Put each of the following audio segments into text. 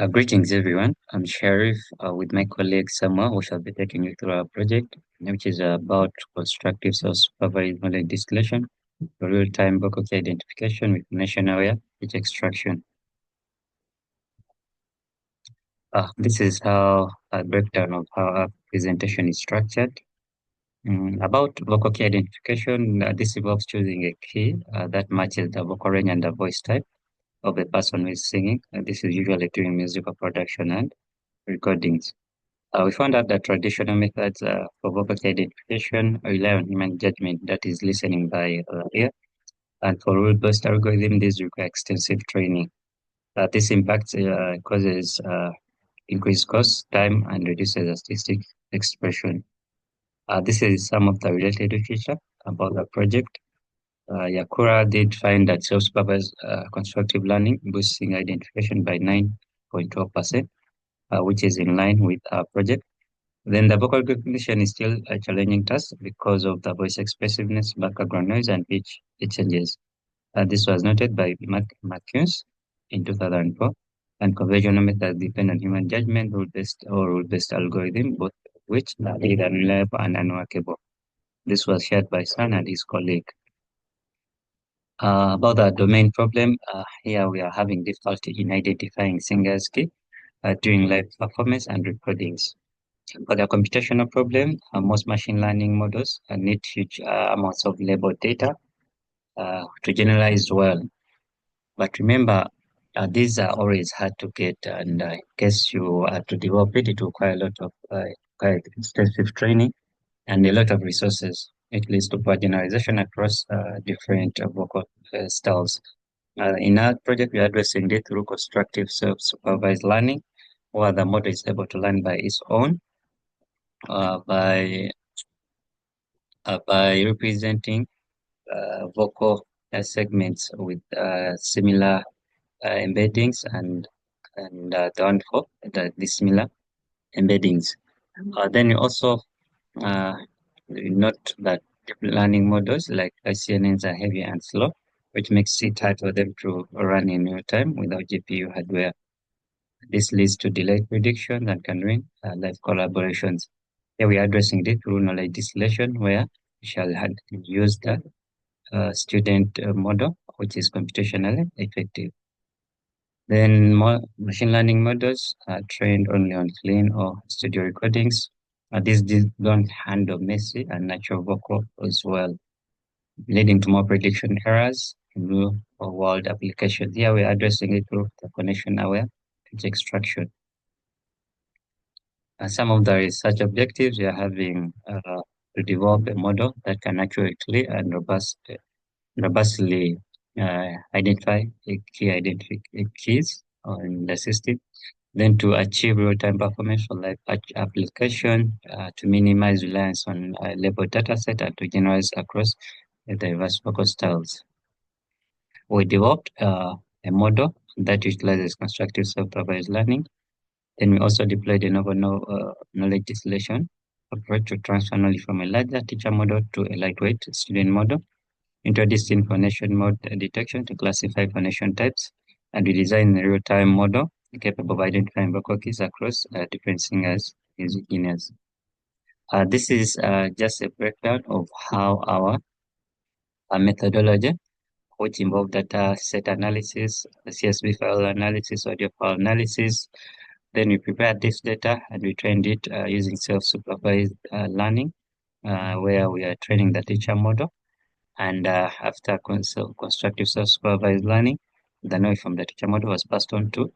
Greetings, everyone. I'm Sharif with my colleague Sama, who shall be taking you through our project, which is about constructive self-supervised knowledge distillation for real-time vocal key identification with nation-aware pitch extraction. This is how a breakdown of how our presentation is structured. About vocal key identification, this involves choosing a key that matches the vocal range and the voice type of the person who is singing. This is usually during musical production and recordings. We found out that traditional methods for vocal identification rely on human judgment, that is listening by ear, and for rule-based algorithm, these require extensive training. This impact causes increased cost, time, and reduces artistic expression. This is some of the related literature about the project. Yakura did find that self-supervised constructive learning boosting identification by 9.12%, which is in line with our project. Then the vocal recognition is still a challenging task because of the voice expressiveness, background noise, and pitch changes. This was noted by Matthews in 2004. And conventional methods depend on human judgment, rule-based algorithm, both of which are either unreliable and unworkable. This was shared by San and his colleague. About the domain problem, here we are having difficulty in identifying singers key during live performance and recordings. For the computational problem, most machine learning models need huge amounts of labeled data to generalize well. But remember, these are always hard to get, and in case you are to develop it, it will require a lot of quite extensive training and a lot of resources. It leads to poor generalization across different vocal styles. In our project, we are addressing it through constructive self-supervised learning, where the model is able to learn by its own uh, by by representing vocal segments with similar embeddings and downfall the similar embeddings. Then you also uh, note that deep learning models like ICNNs are heavy and slow, which makes it hard for them to run in real time without GPU hardware. This leads to delayed prediction that can ruin live collaborations. Here we are addressing it through knowledge distillation, where we shall use the student model, which is computationally effective. Then more machine learning models are trained only on clean or studio recordings. These don't handle messy and natural vocal as well, leading to more prediction errors in real world applications. Here we're addressing it through the connection aware pitch extraction. Some of the research objectives we are having to develop a model that can accurately and robustly identify keys on the system, then to achieve real-time performance for live application, to minimize reliance on a labeled dataset, and to generalize across diverse vocal styles. We developed a model that utilizes constructive self-supervised learning. Then we also deployed a novel knowledge distillation approach to transfer knowledge from a larger teacher model to a lightweight student model, introduced information mode detection to classify phonation types, and we designed a real-time model capable of identifying vocal keys across different singers, music genres. This is just a breakdown of how our methodology, which involve data set analysis, CSV file analysis, audio file analysis. Then we prepared this data and we trained it using self-supervised learning, where we are training the teacher model. And after constructive self-supervised learning, the knowledge from the teacher model was transferred to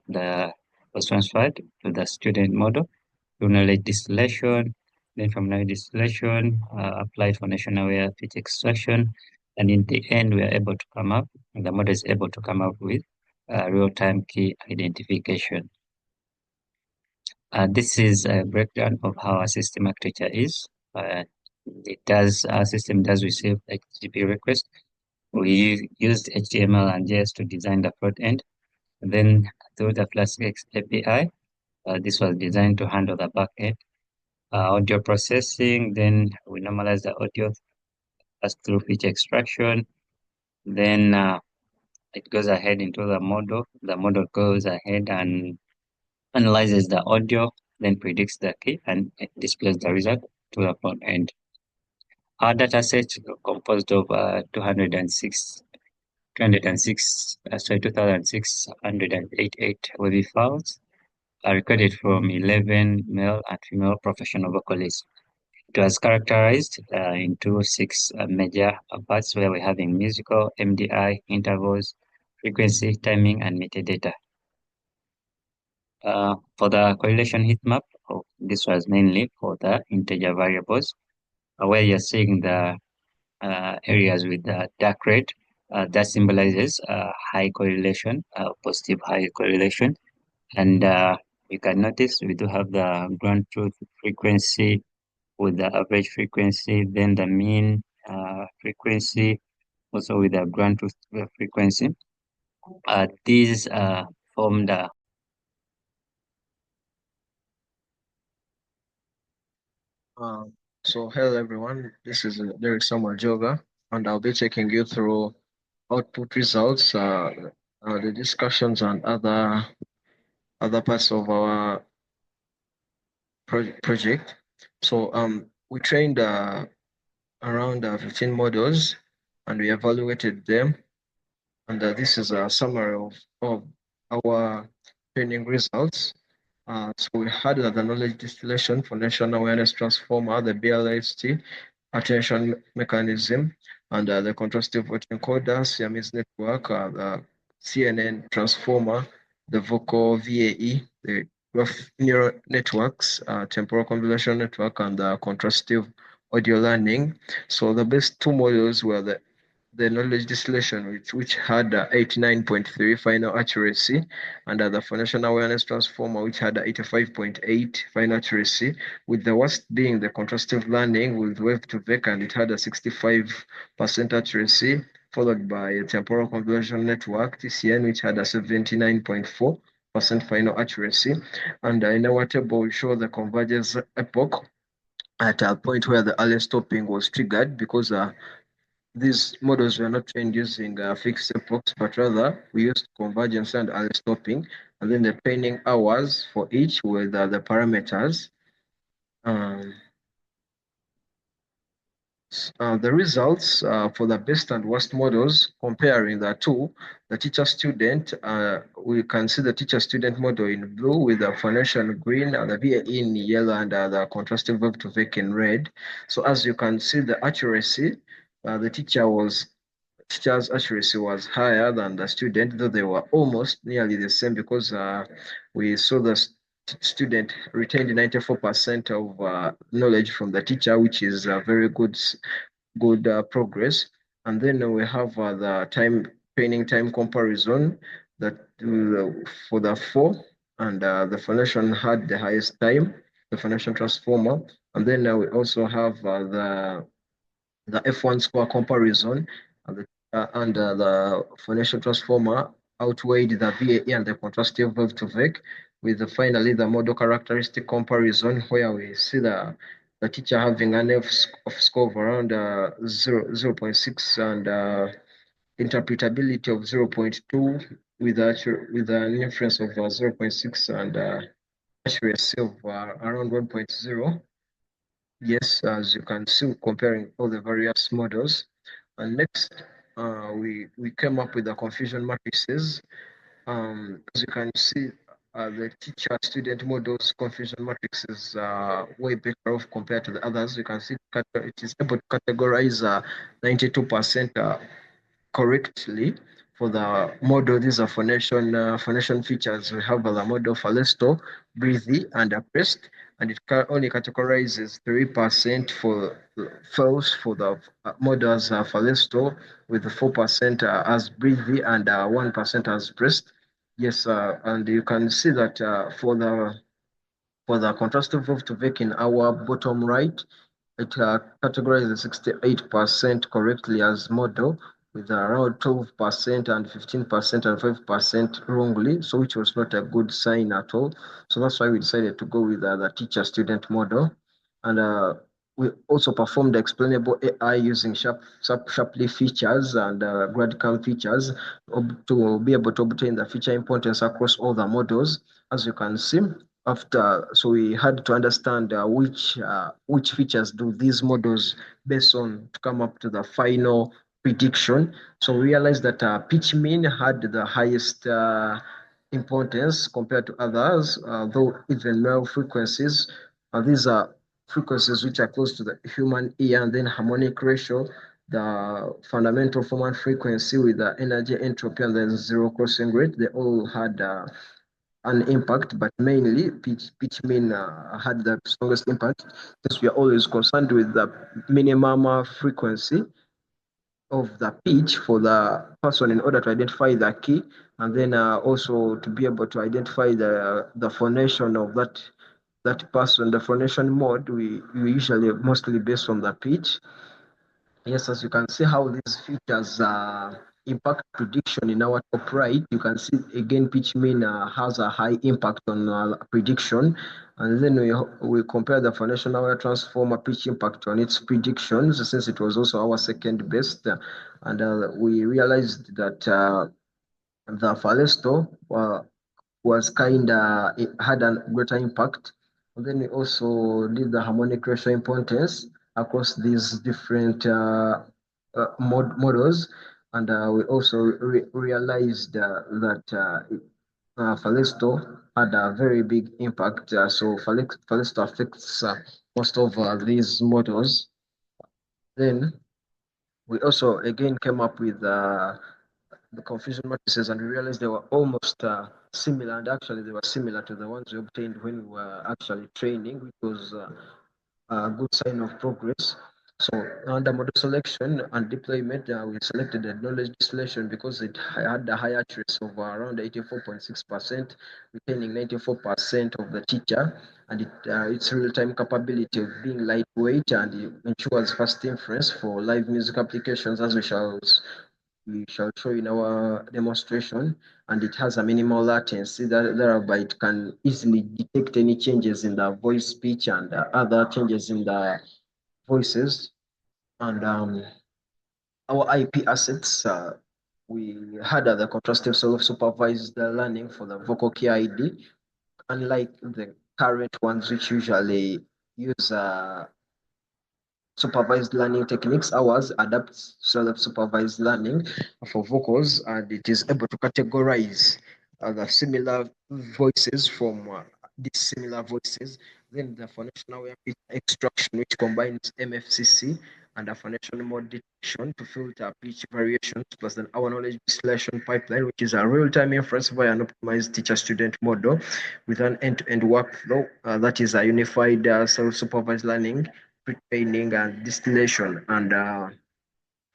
the student model through knowledge distillation. Then from knowledge distillation, applied phonation-aware pitch extraction, and in the end, the model is able to come up with real-time key identification. This is a breakdown of how our system architecture is. Our system does receive HTTP requests. We used HTML and JS to design the front end. Then through the FlashX API, this was designed to handle the back end. Audio processing, then we normalize the audio as through pitch extraction. Then it goes ahead into the model. The model goes ahead and analyzes the audio, then predicts the key and displays the result to the front end. Our data set composed of 2,688 web files are recorded from 11 male and female professional vocalists. It was characterized into six major parts where we're having musical, MDI, intervals, frequency, timing, and metadata. For the correlation heat map, this was mainly for the integer variables, where you're seeing the areas with the dark red, that symbolizes high correlation, positive high correlation. And you can notice we do have the ground truth frequency with the average frequency, then the mean frequency, also with the ground truth frequency. These form the Uh, so hello everyone, this is Derek Samuel Joga, and I'll be taking you through output results, the discussions and other parts of our project. So we trained around 15 models, and we evaluated them. And this is a summary of our training results. So we had the knowledge distillation, foundational awareness transformer, the BLST, attention mechanism, and the contrastive encoder, Siamese network, the CNN transformer, the vocal VAE, the graph neural networks, temporal convolution network, and the contrastive audio learning. So the best two models were the knowledge distillation, which had 89.3 final accuracy, and the foundational awareness transformer, which had 85.8 final accuracy, with the worst being the contrastive learning with wave to vec, and it had a 65% accuracy, followed by a temporal convolution network, TCN, which had a 79.4% final accuracy. And in our table, we show the convergence epoch at a point where the early stopping was triggered because these models were not trained using fixed epochs, but rather we used convergence and early stopping, and then the training hours for each with the parameters. Um, the results for the best and worst models, comparing the two, the teacher-student, we can see the teacher-student model in blue with the foundation green, the VAE in yellow, and the contrastive wave to vec in red. So as you can see, the accuracy, the teacher's accuracy was higher than the student, though they were almost nearly the same because we saw the student retained 94% of knowledge from the teacher, which is a very good progress. And then we have the training time comparison that for the four, and the foundation had the highest time, the foundation transformer. And then we also have the F1 score comparison, and the foundation transformer outweighed the VAE and the contrastive wave to vec, with finally the model characteristic comparison, where we see the teacher having an F score of around 0.6 and interpretability of 0.2 with an inference of 0.6 and accuracy of around 1.0. Yes, as you can see, comparing all the various models. And next, we came up with the confusion matrices. As you can see, the teacher-student models confusion matrix is way better off compared to the others. You can see it is able to categorize 92% correctly for the model. These are phonation features. We have the model Falesto, breathy, and oppressed, and it only categorizes 3% for false for the model as Falesto, with 4% as breathy and 1% as breast. Yes, and you can see that for the contrastive wave to vec in our bottom right, it categorizes 68% correctly as model, with around 12% and 15% and 5% wrongly, so which was not a good sign at all. So that's why we decided to go with the teacher-student model. And We also performed explainable AI using sharply features and GradCam features to be able to obtain the feature importance across all the models. As you can see, so we had to understand which features do these models based on to come up to the final prediction. So we realized that pitch mean had the highest importance compared to others, though even low frequencies. These are frequencies which are close to the human ear, and then harmonic ratio, the fundamental form and frequency with the energy entropy, and then zero crossing rate. They all had an impact, but mainly pitch mean had the strongest impact because we are always concerned with the minimum frequency of the pitch for the person in order to identify the key, and then also to be able to identify the phonation of that person. The phonation mode we usually mostly based on the pitch. Yes, as you can see how these features impact prediction in our top right, you can see again pitch mean has a high impact on prediction. And then we compare the foundational wire transformer pitch impact on its predictions since it was also our second best. And we realized that the Falesto was kind of, it had a greater impact. And then we also did the harmonic ratio importance across these different models. And we also realized that Falesto had a very big impact. So Falesto affects most of these models. Then we also again came up with the confusion matrices, and we realized they were almost similar, and actually they were similar to the ones we obtained when we were actually training, which was a good sign of progress. So under model selection and deployment, we selected the knowledge distillation because it had a high accuracy of around 84.6%, retaining 94% of the teacher, and its real-time capability of being lightweight, and it ensures fast inference for live music applications, as we shall show in our demonstration, and it has a minimal latency that thereby it can easily detect any changes in the voice pitch and other changes in the voices. And our IP assets, we had the contrastive self-supervised learning for the vocal key ID, unlike the current ones which usually use supervised learning techniques. Ours adapts self-supervised learning for vocals, and it is able to categorize the similar voices from dissimilar voices. Then the foundational extraction, which combines MFCC and a foundation mode detection to filter pitch variations, plus then our knowledge distillation pipeline, which is a real-time inference via an optimized teacher-student model with an end-to-end workflow that is a unified self-supervised learning, pre-training and distillation, and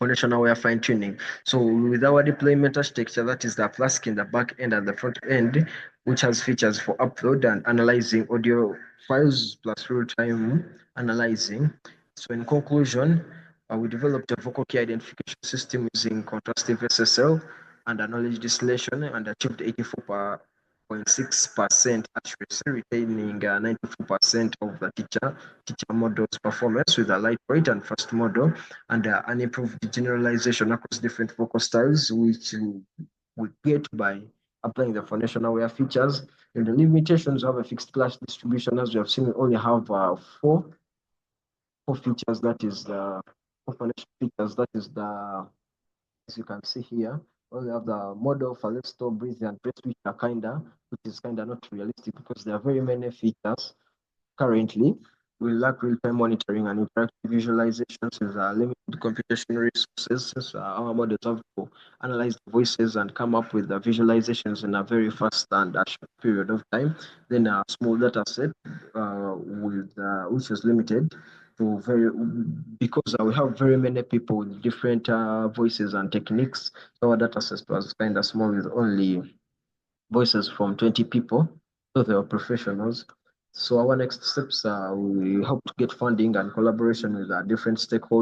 foundational fine tuning. So with our deployment architecture, that is the Flask in the back end and the front end, which has features for upload and analyzing audio files plus real-time analyzing. So in conclusion, we developed a vocal key identification system using contrastive SSL and a knowledge distillation and achieved 84.6% accuracy, retaining 94% of the teacher model's performance with a lightweight and fast model, and an improved generalization across different vocal styles, which we get by applying the foundational aware features. And the limitations of a fixed class distribution, as we have seen, we only have four features. That is the four foundation features. That is the, as you can see here, we have the model, Falesto, breathe, and press, which is kinda not realistic because there are very many features. Currently, we lack real-time monitoring and interactive visualizations with limited computational resources, since our models have to analyze the voices and come up with the visualizations in a very fast and short period of time. Then a small data set which is limited to because we have very many people with different voices and techniques. So our data set was kind of small with only voices from 20 people, so they were professionals. So our next steps, we hope to get funding and collaboration with different stakeholders.